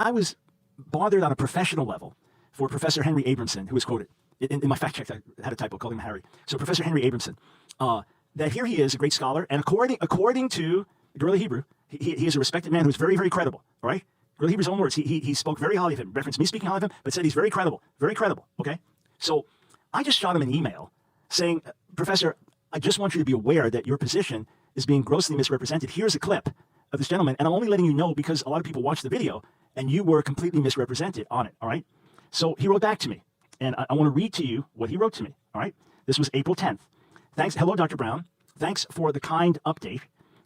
I was bothered on a professional level for Professor Henry Abramson, who was quoted. In my fact check, I had a typo, calling him Harry. So Professor Henry Abramson, that here he is, a great scholar, and according to GRLA Hebrew, he is a respected man who's very, very credible, all right? GRLA Hebrew's own words. He spoke very highly of him, referenced me speaking highly of him, but said he's very credible, okay? So I just shot him an email saying, Professor, I just want you to be aware that your position is being grossly misrepresented. Here's a clip of this gentleman, and I'm only letting you know because a lot of people watched the video, and you were completely misrepresented on it, all right? So he wrote back to me, and I want to read to you what he wrote to me, all right? This was April 10th. Thanks. Hello, Dr. Brown. Thanks for the kind update.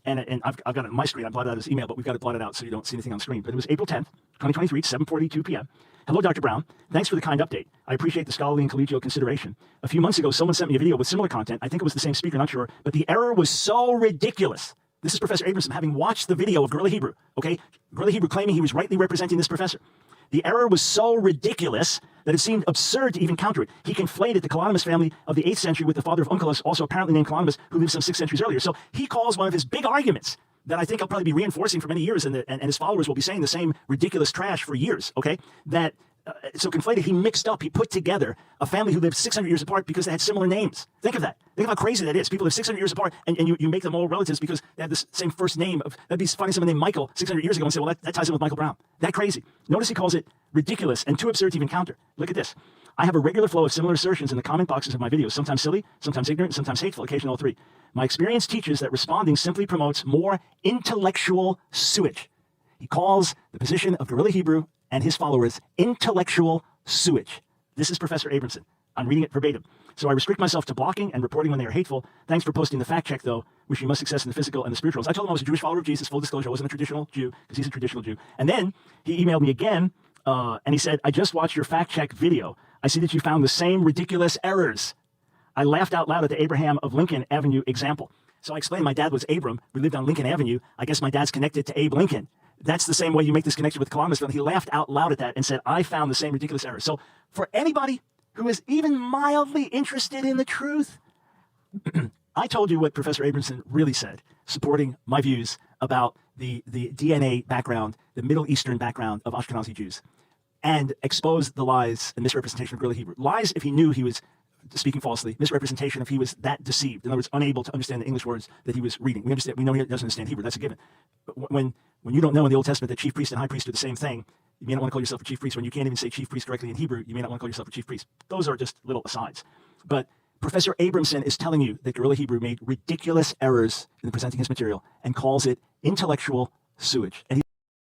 And I've got it on my screen. I blotted out his email, but we've got it blotted out so you don't see anything on the screen. But it was April 10th, 2023, 7:42 p.m. Hello, Dr. Brown. Thanks for the kind update. I appreciate the scholarly and collegial consideration. A few months ago, someone sent me a video with similar content. I think it was the same speaker, not sure. But the error was so ridiculous. This is Professor Abramson having watched the video of GRLA Hebrew, okay? GRLA Hebrew claiming he was rightly representing this professor. The error was so ridiculous that it seemed absurd to even counter it. He conflated the Colonymus family of the 8th century with the father of Onkelos, also apparently named Colonymus, who lived some 6 centuries earlier. So he calls one of his big arguments that I think I'll probably be reinforcing for many years, and his followers will be saying the same ridiculous trash for years, okay? That, so conflated, he mixed up, he put together a family who lived 600 years apart because they had similar names. Think of that. Think of how crazy that is. People live 600 years apart, and you make them all relatives because they have the same first name. That'd be funny, someone named Michael 600 years ago and say, well, that ties in with Michael Brown. That crazy. Notice he calls it ridiculous and too absurd to even counter. Look at this. I have a regular flow of similar assertions in the comment boxes of my videos, sometimes silly, sometimes ignorant, sometimes hateful, occasionally all three. My experience teaches that responding simply promotes more intellectual sewage. He calls the position of GRLA Hebrew and his followers intellectual sewage. This is Professor Abramson. I'm reading it verbatim. So I restrict myself to blocking and reporting when they are hateful. Thanks for posting the fact check, though. Wish you much success in the physical and the spirituals. I told him I was a Jewish follower of Jesus. Full disclosure, I wasn't a traditional Jew because he's a traditional Jew. And then he emailed me again, and he said, I just watched your fact check video. I see that you found the same ridiculous errors. I laughed out loud at the Abraham of Lincoln Avenue example. So I explained my dad was Abram. We lived on Lincoln Avenue. I guess my dad's connected to Abe Lincoln. That's the same way you make this connection with Columbus. He laughed out loud at that and said, I found the same ridiculous error. So for anybody who is even mildly interested in the truth, I told you what Professor Abramson really said, supporting my views about the DNA background, the Middle Eastern background of Ashkenazi Jews, and exposed the lies and misrepresentation of GRLA Hebrew. Lies if he knew he was speaking falsely, misrepresentation if he was that deceived, in other words, unable to understand the English words that he was reading. We know he doesn't understand Hebrew, that's a given. But when you don't know in the Old Testament that chief priest and high priest are the same thing, you may not want to call yourself a chief priest. When you can't even say chief priest correctly in Hebrew, you may not want to call yourself a chief priest. Those are just little asides. But Professor Abramson is telling you that GRLA Hebrew made ridiculous errors in presenting his material and calls it intellectual sewage. And